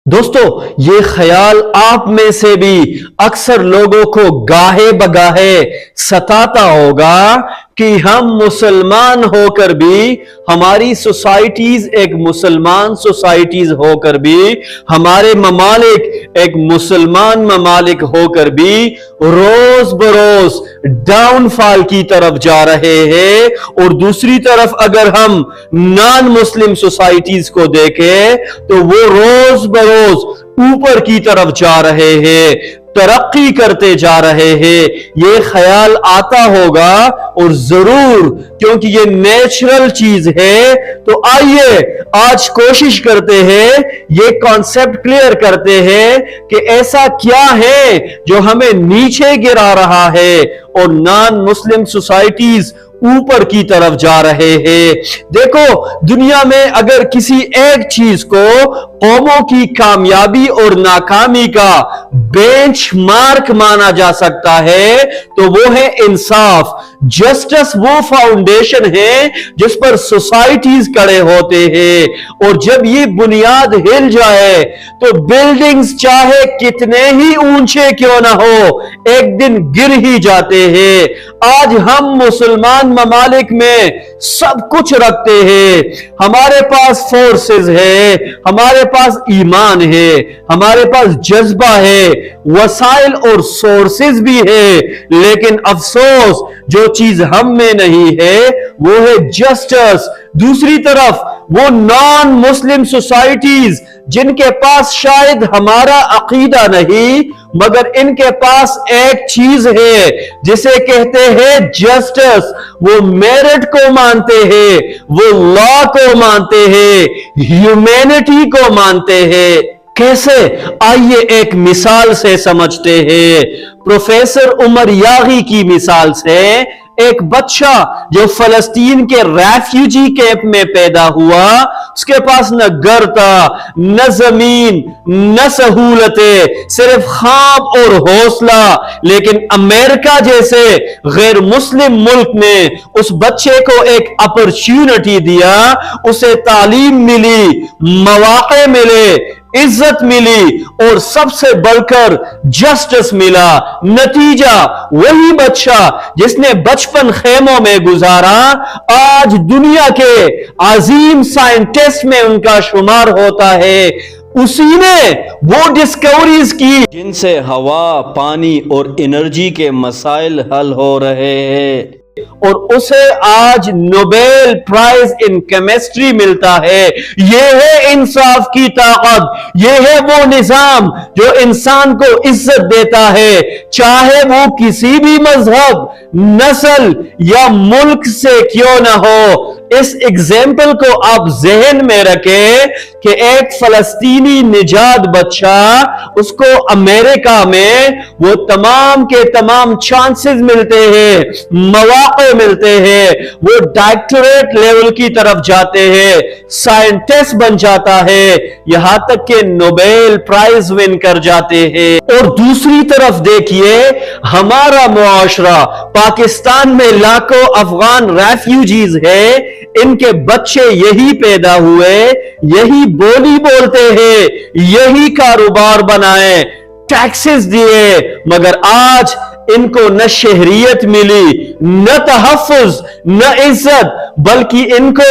दोस्तों, ये ख्याल आप में से भी अक्सर लोगों को गाहे बगाहे सताता होगा कि हम मुसलमान होकर भी, हमारी सोसाइटीज एक मुसलमान सोसाइटीज होकर भी, हमारे ममालिक एक मुसलमान ममालिक होकर भी रोज बरोज डाउनफॉल की तरफ जा रहे हैं। और दूसरी तरफ अगर हम नॉन मुस्लिम सोसाइटीज को देखें तो वो रोज बरोज ऊपर की तरफ जा रहे हैं, तरक्की करते जा रहे हैं। ये ख्याल आता होगा और जरूर, क्योंकि ये नेचुरल चीज है। तो आइए आज कोशिश करते हैं, ये कॉन्सेप्ट क्लियर करते हैं कि ऐसा क्या है जो हमें नीचे गिरा रहा है और नॉन मुस्लिम सोसाइटीज ऊपर की तरफ जा रहे हैं। देखो, दुनिया में अगर किसी एक चीज को कौमों की कामयाबी और नाकामी का बेंचमार्क माना जा सकता है तो वो है इंसाफ। जस्टिस वो फाउंडेशन है जिस पर सोसाइटीज खड़े होते हैं। और जब ये बुनियाद हिल जाए तो बिल्डिंग्स चाहे कितने ही ऊंचे क्यों ना हो, एक दिन गिर ही जाते हैं। आज हम मुसलमान ममालिक में सब कुछ रखते हैं। हमारे पास फोर्सेस है, हमारे पास ईमान है, हमारे पास जज्बा है, वसाइल और सोर्सेज भी है। लेकिन अफसोस, जो चीज हम में नहीं है वो है जस्टिस। दूसरी तरफ वो नॉन मुस्लिम सोसाइटीज जिनके पास शायद हमारा अकीदा नहीं, मगर इनके पास एक चीज है जिसे कहते हैं जस्टिस। वो मेरिट को मानते हैं, वो लॉ को मानते हैं, ह्यूमैनिटी को मानते हैं। कैसे? आइए एक मिसाल से समझते हैं। प्रोफेसर उमर यागी की मिसाल से। एक बच्चा जो फलस्तीन के रेफ्यूजी कैंप में पैदा हुआ, उसके पास न घर था, न जमीन, न सहूलतें, सिर्फ ख्वाब और हौसला। लेकिन अमेरिका जैसे गैर मुस्लिम मुल्क ने उस बच्चे को एक अपॉर्चुनिटी दिया, उसे तालीम मिली, मौके मिले, इज्जत मिली और सबसे बढ़कर जस्टिस मिला। नतीजा, वही बच्चा जिसने बचपन खेमों में गुजारा आज दुनिया के अजीम साइंटिस्ट में उनका शुमार होता है। उसी ने वो डिस्कवरीज की जिनसे हवा, पानी और एनर्जी के मसाइल हल हो रहे हैं, और उसे आज नोबेल प्राइज इन केमिस्ट्री मिलता है। यह है इंसाफ की ताकत, यह है वो निजाम जो इंसान को इज्जत देता है, चाहे वो किसी भी मजहब, नस्ल या मुल्क से क्यों ना हो। इस एग्जाम्पल को आप जहन में रखें कि एक फलस्तीनी निजात बच्चा, उसको अमेरिका में वो तमाम के तमाम चांसेस मिलते हैं, मौके मिलते हैं, वो डॉक्टरेट लेवल की तरफ जाते हैं, साइंटिस्ट बन जाता है, यहां तक कि नोबेल प्राइज विन कर जाते हैं। और दूसरी तरफ देखिए, हमारा मुआशरा पाकिस्तान में लाखों अफगान रेफ्यूजीज है, इनके बच्चे यही पैदा हुए, यही बोली बोलते हैं, यही कारोबार बनाए, टैक्सेस दिए, मगर आज इनको न शहरियत मिली, न तहफ्फुज, न इज्जत, बल्कि इनको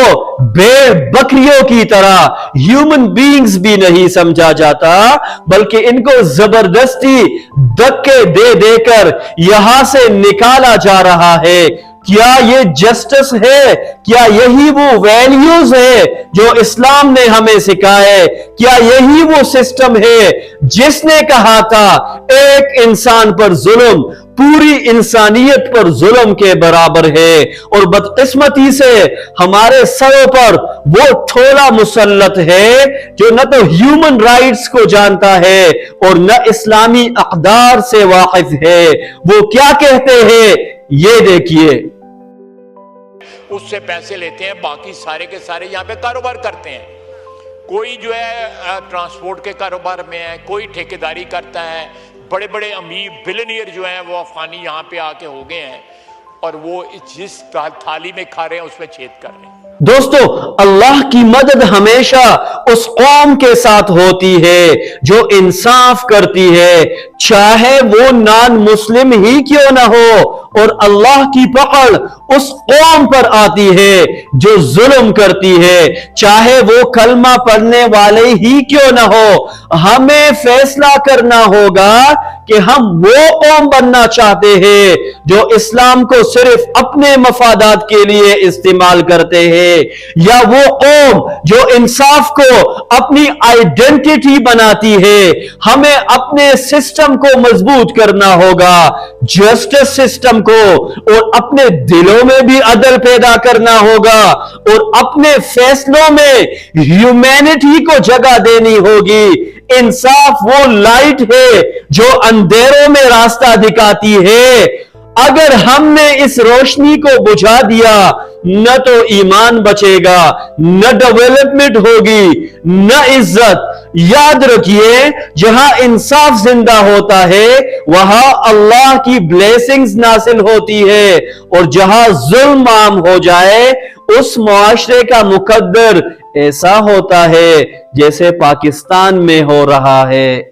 भेड़ बकरियों की तरह, ह्यूमन बीइंग्स भी नहीं समझा जाता, बल्कि इनको जबरदस्ती धक्के दे देकर यहां से निकाला जा रहा है। क्या ये जस्टिस है? क्या यही वो वैल्यूज है जो इस्लाम ने हमें सिखाए? क्या यही वो सिस्टम है जिसने कहा था एक इंसान पर जुल्म पूरी इंसानियत पर जुल्म के बराबर है? और बदकिस्मती से हमारे सरों पर वो ठोला मुसल्लत है जो न तो ह्यूमन राइट्स को जानता है और न इस्लामी अक़दार से वाकिफ है। वो क्या कहते हैं, ये देखिए। उससे पैसे लेते हैं, बाकी सारे के सारे यहाँ पे कारोबार करते हैं। कोई जो है ट्रांसपोर्ट के कारोबार में है, कोई ठेकेदारी करता है। बड़े बड़े अमीर बिलियनियर जो हैं वो अफगानी यहाँ पे आके हो गए हैं और वो जिस थाली में खा रहे हैं उसमें छेद कर रहे हैं। दोस्तों, अल्लाह की मदद हमेशा उस कौम के साथ होती है जो इंसाफ करती है, चाहे वो नॉन मुस्लिम ही क्यों ना हो, और अल्लाह की पकड़ उस कौम पर आती है जो जुल्म करती है, चाहे वो कलमा पढ़ने वाले ही क्यों ना हो। हमें फैसला करना होगा कि हम वो कौम बनना चाहते हैं जो इस्लाम को सिर्फ अपने मफादात के लिए इस्तेमाल करते हैं, या वो कौम जो इंसाफ को अपनी आइडेंटिटी बनाती है। हमें अपने सिस्टम को मजबूत करना होगा, जस्टिस सिस्टम को, और अपने दिलों में भी अदल पैदा करना होगा, और अपने फैसलों में ह्यूमैनिटी को जगह देनी होगी। इंसाफ वो लाइट है जो अंधेरों में रास्ता दिखाती है। अगर हमने इस रोशनी को बुझा दिया, न तो ईमान बचेगा, न डेवलपमेंट होगी, न इज्जत। याद रखिए, जहां इंसाफ जिंदा होता है वहां अल्लाह की ब्लेसिंग्स नासिल होती है, और जहां जुल्म आम हो जाए उस मुआशरे का मुकद्दर ऐसा होता है जैसे पाकिस्तान में हो रहा है।